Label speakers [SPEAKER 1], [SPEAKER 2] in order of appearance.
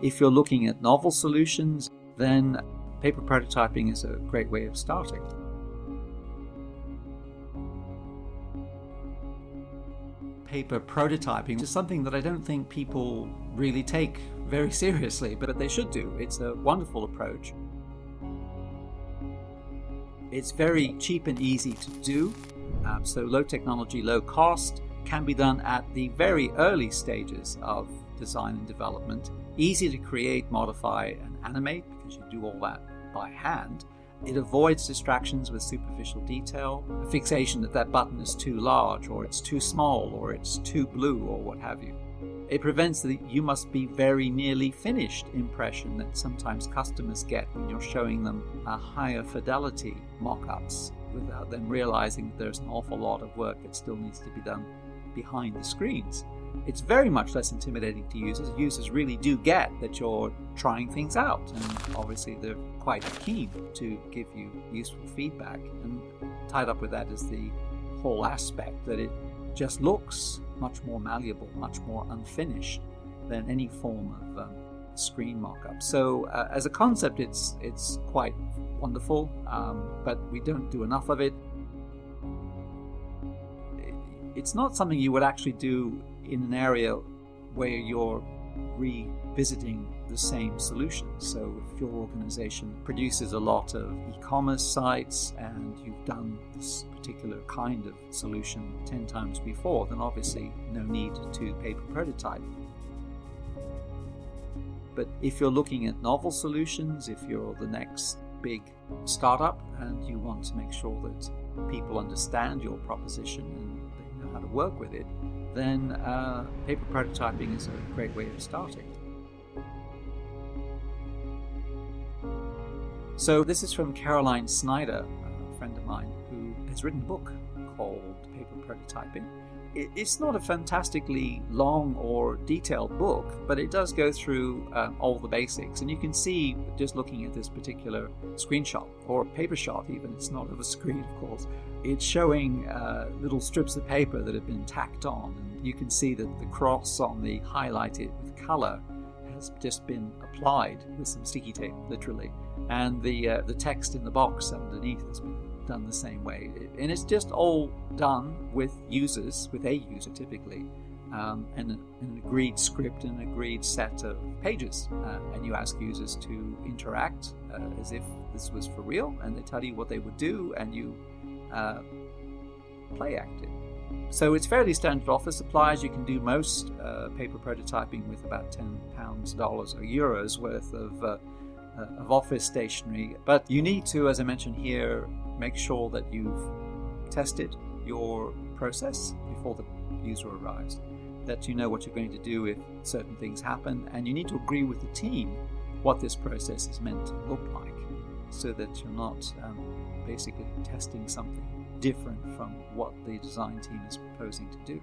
[SPEAKER 1] if you're looking at novel solutions, then paper prototyping is a great way of starting. Paper prototyping is something that I don't think people really take very seriously, but they should do. It's a wonderful approach. It's very cheap and easy to do, so low technology, low cost, can be done at the very early stages of design and development. Easy to create, modify, and animate because you do all that by hand. It avoids distractions with superficial detail, a fixation that that button is too large, or it's too small, or it's too blue, or what have you. It prevents the "you must be very nearly finished" impression that sometimes customers get when you're showing them higher fidelity mock-ups without them realizing that there's an awful lot of work that still needs to be done behind the screens. It's very much less intimidating to users. Users really do get that you're trying things out, and obviously they're quite keen to give you useful feedback. And tied up with that is the whole aspect that it just looks much more malleable, much more unfinished than any form of screen mock-up. So as a concept, it's quite wonderful, but we don't do enough of it. It's not something you would actually do in an area where you're revisiting the same solution. So if your organization produces a lot of e-commerce sites and you've done this particular kind of solution 10 times before, then obviously no need to paper prototype. But if you're looking at novel solutions, if you're the next big startup and you want to make sure that people understand your proposition and they know how to work with it, then paper prototyping is a great way of starting. So this is from Caroline Snyder, a friend of mine, who has written a book called Paper Prototyping. It's not a fantastically long or detailed book, but it does go through all the basics. And you can see, just looking at this particular screenshot, or paper shot even, it's not of a screen, of course, it's showing little strips of paper that have been tacked on. And you can see that the cross on the highlighted with color has just been applied with some sticky tape, literally. And the text in the box underneath has been done the same way, and it's just all done with users, with a user typically, and an agreed script and an agreed set of pages, and you ask users to interact as if this was for real, and they tell you what they would do, and you play act it. So it's fairly standard office supplies. You can do most paper prototyping with about £10, dollars, or euros worth of office stationery, but you need to, as I mentioned here, make sure that you've tested your process before the user arrives, that you know what you're going to do if certain things happen, and you need to agree with the team what this process is meant to look like, so that you're not basically testing something different from what the design team is proposing to do.